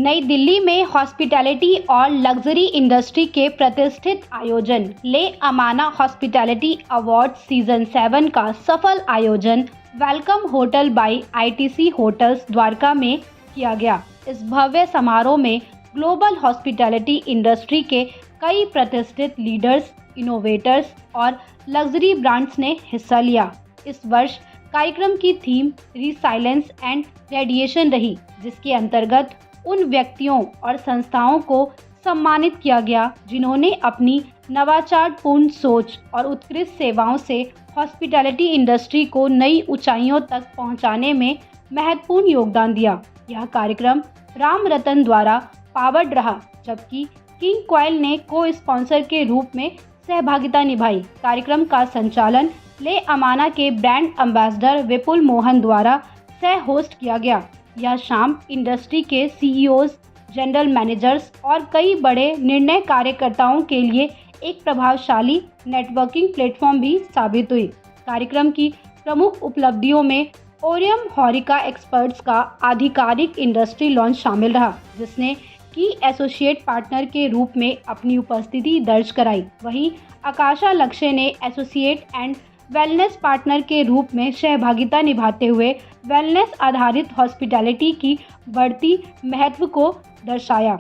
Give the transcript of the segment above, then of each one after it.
नई दिल्ली में हॉस्पिटैलिटी और लग्जरी इंडस्ट्री के प्रतिष्ठित आयोजन ले अमाना हॉस्पिटैलिटी अवार्ड सीजन 7 का सफल आयोजन welcome hotel by ITC hotels Dwarka में किया गया। इस भव्य समारोह में ग्लोबल हॉस्पिटैलिटी इंडस्ट्री के कई प्रतिष्ठित लीडर्स, इनोवेटर्स और लग्जरी ब्रांड्स ने हिस्सा लिया। इस वर्ष कार्यक्रम की थीम रिसाइलेंस एंड रेडिएशन रही, जिसके अंतर्गत उन व्यक्तियों और संस्थाओं को सम्मानित किया गया जिन्होंने अपनी नवाचारपूर्ण सोच और उत्कृष्ट सेवाओं से हॉस्पिटैलिटी इंडस्ट्री को नई ऊंचाइयों तक पहुंचाने में महत्वपूर्ण योगदान दिया। यह कार्यक्रम राम रतन द्वारा पावर्ड रहा, जबकि किंग कॉयल ने को स्पॉन्सर के रूप में सहभागिता निभाई। कार्यक्रम का संचालन ले अमाना के ब्रांड एम्बेसडर विपुल मोहन द्वारा सह होस्ट किया गया। यह शाम इंडस्ट्री के सीईओज, जनरल मैनेजर्स और कई बड़े निर्णय कार्यकर्ताओं के लिए एक प्रभावशाली नेटवर्किंग प्लेटफॉर्म भी साबित हुई। कार्यक्रम की प्रमुख उपलब्धियों में ओरियम हॉरिका एक्सपर्ट्स का आधिकारिक इंडस्ट्री लॉन्च शामिल रहा, जिसने की एसोसिएट पार्टनर के रूप में अपनी उपस्थिति दर्ज कराई। वहीं आकाशा लक्ष्य ने एसोसिएट एंड वेलनेस पार्टनर के रूप में सहभागिता निभाते हुए वेलनेस आधारित हॉस्पिटैलिटी की बढ़ती महत्व को दर्शाया।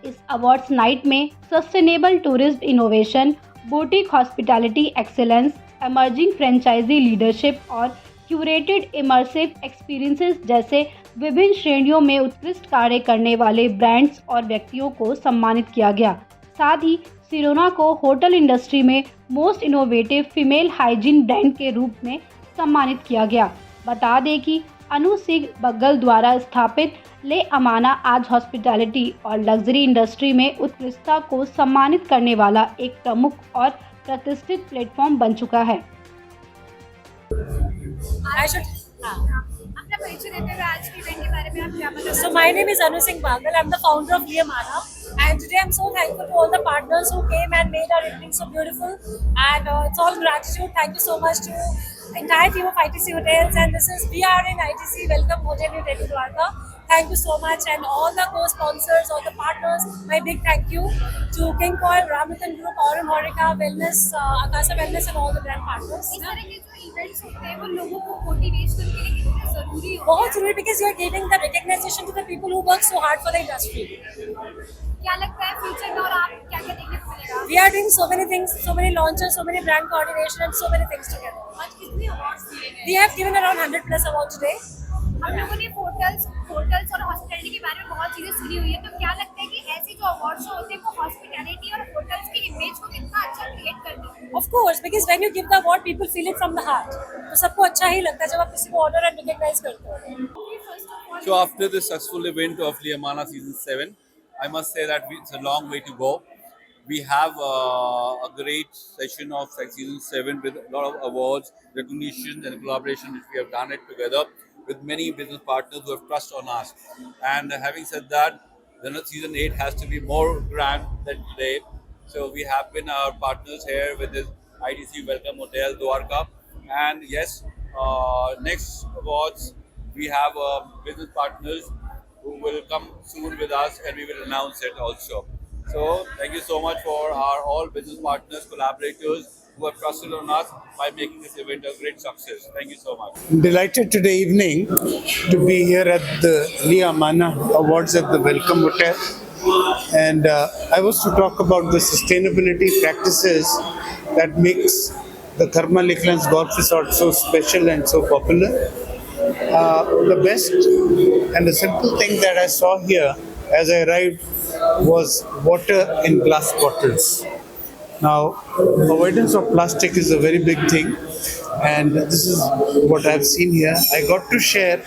इस अवार्ड्स नाइट में sustainable tourism innovation, boutique hospitality excellence, emerging franchise leadership और क्यूरेटेड इमर्सिव एक्सपीरियंसेस जैसे विभिन्न श्रेणियों में उत्कृष्ट कार्य करने वाले ब्रांड्स और व्यक्तियों को सम्मानित किया गया। साथ ही सिरोना को होटल इंडस्ट्री में most innovative female hygiene brand के रूप में सम्मानित किया गया। बता दें कि अनु सिंह बग्गल द्वारा स्थापित ले अमाना आज हॉस्पिटैलिटी और लग्जरी इंडस्ट्री में उत्कृष्टता को सम्मानित करने वाला एक प्रमुख और प्रतिष्ठित प्लेटफॉर्म बन चुका है। So my name is Anu Singh Bagal. I'm the founder of Le Amana, and today I'm so thankful to all the partners who came and made our evening so beautiful. And it's all gratitude. Thank you so much to entire team of ITC Hotels. And this is we are in ITC Welcome Hotel in Delhi Dwarka. Thank you so much, and all the co-sponsors, all the partners. My big thank you to King Coil, Ramatan Group, Aurum Horeca, Wellness, Akasa Wellness, and all the brand partners. इस तरह के जो events होते हैं वो लोगों को motivation के लिए कितने जरूरी होते बहुत जरूरी, because you are giving the recognition to the people who work so hard for the industry. हैं। क्या लगता है फ्यूचर में और आप क्या क्या देखने को मिलेगा? We are doing so many things, so many launches, so many brand coordination, and so many things together. आज कितने अवार्ड्स दिए गए? We have given around 100 plus awards today. हम लोगों ने होटल्स और हॉस्पिटैलिटी के बारे में बहुत चीजें सुनी हुई है, तो क्या लगता है कि ऐसे जो अवार्ड्स होते हैं वो हॉस्पिटैलिटी और होटल्स की इमेज को कितना अच्छा क्रिएट करते हैं? Of course, because when you give the award, people feel it from the heart. तो सबको अच्छा ही लगता है जब आप किसी को ऑनर एंड रिकॉग्नाइज करते हो. So after the successful event of Le Amana Season 7, I must say that it's a long way to go. We have a great session of Season 7 with a lot of awards, recognitions and collaboration which we have done it together with many business partners who have trust on us. And having said that, then Season 8 has to be more grand than today. So we have been our partners here with this ITC Welcome Hotel Dwarka. And yes, next awards, we have business partners who will come soon with us, and we will announce it also. So thank you so much for our all business partners, collaborators who have trusted on us by making this event a great success. Thank you so much. Delighted today evening to be here at the Le Amana Awards at the Welcome Hotel. And I was to talk about the sustainability practices that makes the Karma Lakelands Golf Resort so special and so popular. The best and the simple thing that I saw here as I arrived was water in glass bottles. Now, avoidance of plastic is a very big thing, and this is what I've seen here. I got to share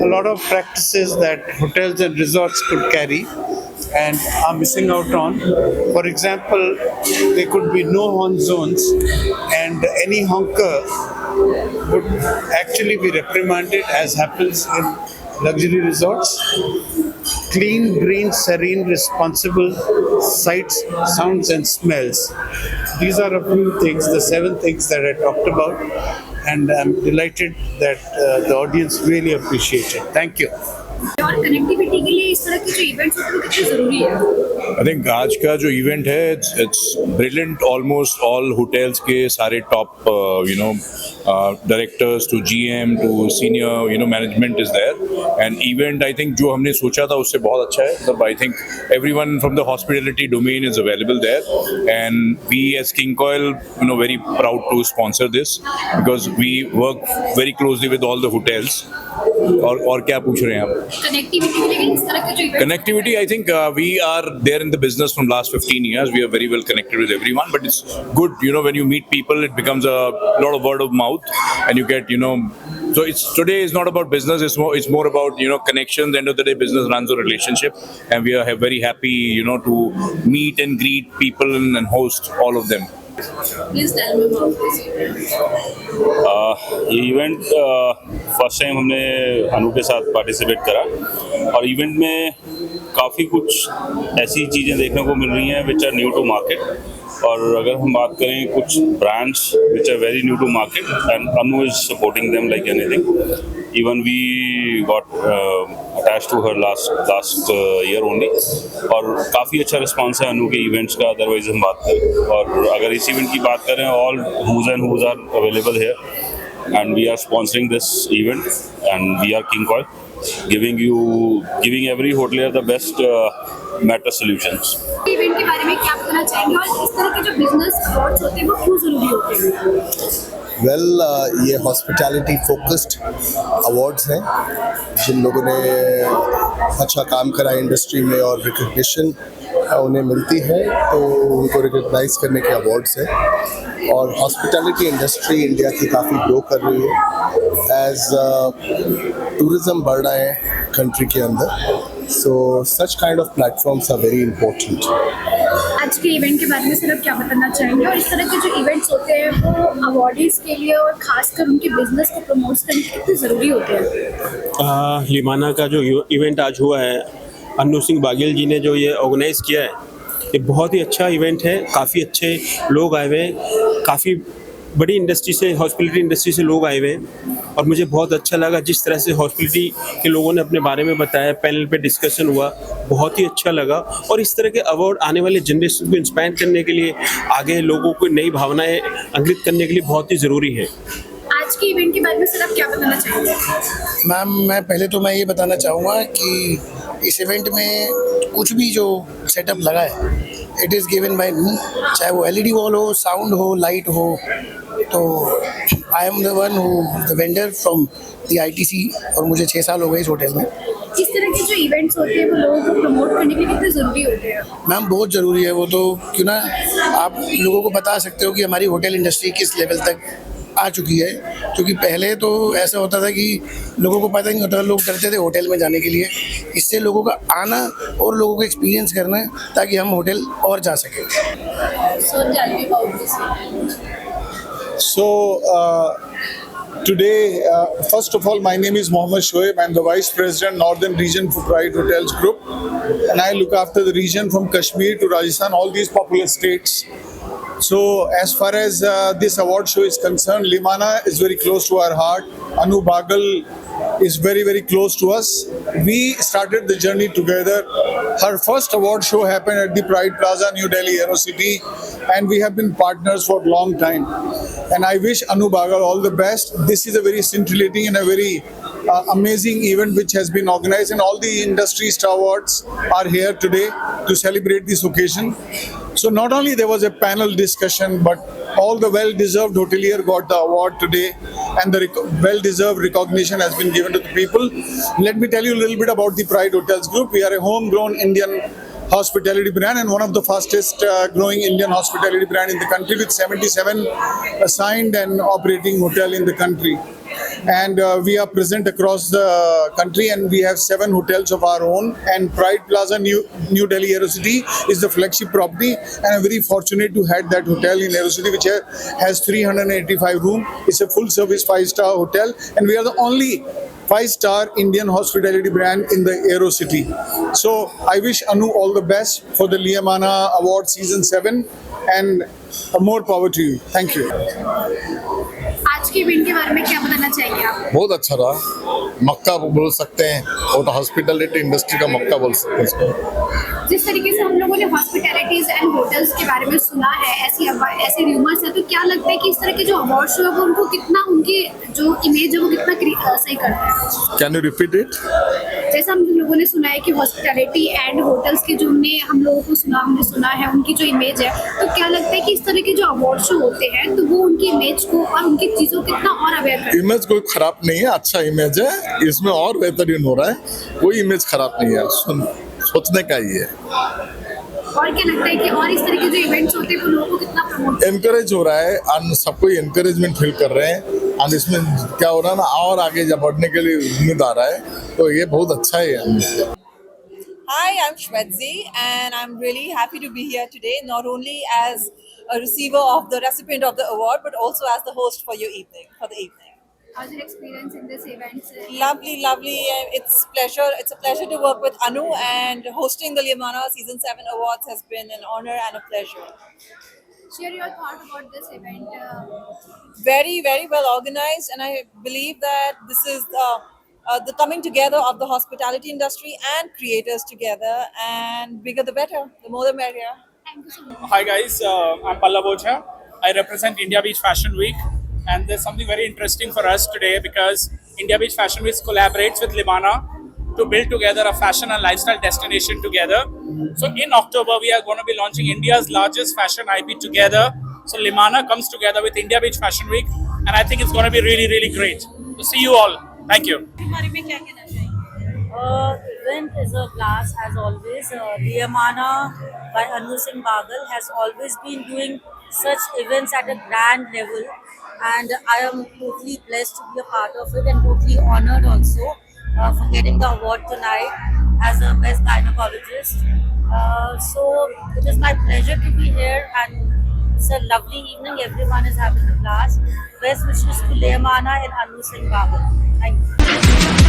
a lot of practices that hotels and resorts could carry and are missing out on. For example, there could be no horn zones, and any honker would actually be reprimanded, as happens in luxury resorts. Clean, green, serene, responsible sights, sounds and smells. These are a few things, the 7 things that I talked about, and I'm delighted that the audience really appreciated. Thank you. और connectivity के लिए इस तरह के जो events होते हैं वो कितने ज़रूरी है? आई थिंक आज का जो इवेंट है it's brilliant. Almost all hotels के सारे top directors to GM to senior management is there. And event I think जो हमने सोचा था उससे बहुत अच्छा है. मतलब I think everyone from the hospitality domain is available there and we as King Koil very proud to sponsor this because we work very closely with all the hotels. और क्या पूछ रहे हैं आप? कनेक्टिविटी के लिए इस तरह के जो events Connectivity, I think we are there in the business from last 15 years. We are very well connected with everyone, but it's good, when you meet people, it becomes a lot of word of mouth, and you get, so today is not about business. It's more about, connections. At the end of the day, business runs a relationship, and we are very happy, to meet and greet people and host all of them. Please tell me about this event. ये event first time हमने अनु के साथ participate करा और event में काफ़ी कुछ ऐसी चीज़ें देखने को मिल रही हैं which are new to market. और अगर हम बात करें कुछ brands which are very new to market and Anu is supporting them like anything. Even we got attach to her last year only और काफ़ी अच्छा रिस्पॉन्स है अनु के इवेंट्स का. अदरवाइज हम बात करें और अगर इस इवेंट की बात करें all who's and who's are available here and we are sponsoring this event and we are King Koil giving every hotelier the best matter solutions. इवेंट के बारे में क्या बताना चाहेंगे और इस तरह के जो बिजनेस अवार्ड्स होते हैं वो क्यों ज़रूरी होते हैं? वेल ये हॉस्पिटैलिटी फोकस्ड अवार्ड्स हैं. जिन लोगों ने अच्छा काम करा इंडस्ट्री में और रिकग्निशन उन्हें मिलती है तो उनको रिकग्नाइज करने के अवार्ड्स हैं. और हॉस्पिटैलिटी इंडस्ट्री इंडिया की काफ़ी ग्रो कर रही है एज टूरिज़्म बढ़ रहा है कंट्री के अंदर. So such kind of platforms are very important. आज के इवेंट के बारे में सिर्फ क्या बताना चाहेंगे और इस तरह के जो इवेंट्स होते हैं वो अवार्डीज़ के लिए और खासकर उनके बिजनेस को प्रमोट करने के कितने ज़रूरी होते हैं? लिमाना का जो इवेंट आज हुआ है, अन्नू सिंह बाघेल जी ने जो ये ऑर्गेनाइज़ किया है, ये बहुत ही अच्छा इवेंट है. काफ़ी अच्छे लोग आए हुए हैं, काफ़ी बड़ी इंडस्ट्री से, हॉस्पिटलिटी इंडस्ट्री से लोग आए हुए हैं और मुझे बहुत अच्छा लगा जिस तरह से हॉस्पिटलिटी के लोगों ने अपने बारे में बताया. पैनल पे डिस्कशन हुआ, बहुत ही अच्छा लगा. और इस तरह के अवार्ड आने वाले जनरेशन को इंस्पायर करने के लिए, आगे लोगों को नई भावनाएं अंकित करने के लिए बहुत ही ज़रूरी है. आज के इवेंट के बारे में सिर्फ क्या बताना चाहेंगे? मैम मैं ये बताना चाहूँगा कि इस इवेंट में कुछ भी जो सेटअप लगा है इट इज़ गिवन बाय मी. चाहे वो LED वॉल हो, साउंड हो, लाइट हो, तो I am the one who the vendor from the ITC और मुझे 6 साल हो गए इस होटल में. इस तरह के जो इवेंट्स होते हैं वो लोगों को प्रमोट करने के लिए कितने ज़रूरी होते हैं? मैम बहुत ज़रूरी है वो. तो क्यों ना आप लोगों को बता सकते हो कि हमारी होटल इंडस्ट्री किस लेवल तक आ चुकी है. क्योंकि पहले तो ऐसा होता था कि लोगों को पता नहीं होता, लोग डरते थे होटल में जाने के लिए. इससे लोगों का आना और लोगों को एक्सपीरियंस करना ताकि हम होटल और जा सकें. So today, first of all, my name is Mohammad Shoaib. I'm the Vice President, Northern Region for Pride Hotels Group, and I look after the region from Kashmir to Rajasthan, all these popular states. So as far as this award show is concerned, Limana is very close to our heart. Anu Baghel is very, very close to us. We started the journey together. Her first award show happened at the Pride Plaza, New Delhi, Aerocity, and we have been partners for a long time. And I wish Anu Baghel all the best. This is a very scintillating and a very amazing event which has been organized, and all the industry star awards are here today to celebrate this occasion. So not only there was a panel discussion, but all the well-deserved hotelier got the award today, and the well-deserved recognition has been given to the people. Let me tell you a little bit about the Pride Hotels Group. We are a homegrown Indian hospitality brand and one of the fastest growing Indian hospitality brand in the country, with 77 assigned and operating hotel in the country. And we are present across the country, and we have 7 hotels of our own. And Pride Plaza, New Delhi, Aerocity is the flagship property, and I'm very fortunate to have that hotel in Aerocity, which has 385 rooms. It's a full-service 5-star hotel, and we are the only 5-star Indian hospitality brand in the Aerocity. So I wish Anu all the best for the Liamana Award Season 7, and more power to you. Thank you. आज के event के बारे में क्या बताना चाहेंगे आप? बहुत अच्छा रहा. मक्का बोल सकते हैं और हॉस्पिटैलिटी इंडस्ट्री का मक्का बोल सकते हैं इसको। जिस तरीके से हम लोगों ने हॉस्पिटैलिटीज एंड होटल्स के बारे में सुना है, ऐसे र्यूमर्स है, तो क्या लगता है कि इस तरह के जो अवार्ड शो है वो उनको कितना, उनकी जो इमेज है वो कितना सही करता है? Can you repeat it? जैसा हम लोगों ने सुना है कि हॉस्पिटैलिटी एंड होटल्स के जो हमने सुना है उनकी जो इमेज है, तो क्या लगता है कि इस तरह के जो अवार्ड शो होते हैं तो वो उनकी इमेज को और उनकी चीज़ों को कितना और अवेयर करते हैं? इमेज कोई खराब नहीं है, अच्छा इमेज है, इसमें और बेहतरीन हो रहा है, कोई इमेज खराब नहीं है, सोचने का ही है। और क्या लगता है कि और इस तरह के जो इवेंट्स होते हैं वो लोगों को कितना प्रमोट एनकरेज हो रहा है और सबको एनकरेजमेंट फील कर रहे हैं और इसमें क्या हो रहा है ना, और आगे जब बढ़ने के लिए उम्मीद आ रहा है, तो ये बहुत अच्छा है। Hi, I'm Shwetzi and I'm really happy to be here today, not only as a receiver of the recipient of the award, but also as the host for your evening, for the evening. How's your experience in this event? Lovely, lovely. It's a pleasure to work with Anu, and hosting the Liamana Season 7 Awards has been an honor and a pleasure. Share your thought about this event. Very, very well organized, and I believe that this is the coming together of the hospitality industry and creators together, and bigger the better, the more the merrier. Thank you so much. Hi guys, I'm Pallav Ocha. I represent India Beach Fashion Week, and there's something very interesting for us today because India Beach Fashion Week collaborates with Limana to build together a fashion and lifestyle destination together. So in October, we are going to be launching India's largest fashion IP together. So Limana comes together with India Beach Fashion Week, and I think it's going to be really, really great. So see you all. Thank you. Event is a blast as always. Liamana by Anu Singh Bagal has always been doing such events at a grand level, and I am totally blessed to be a part of it and totally honored also for getting the award tonight as the best gynecologist. So it is my pleasure to be here, and it's a lovely evening. Everyone is having a blast. Best wishes to Liamana and Anu Singh Bagal. Thank you.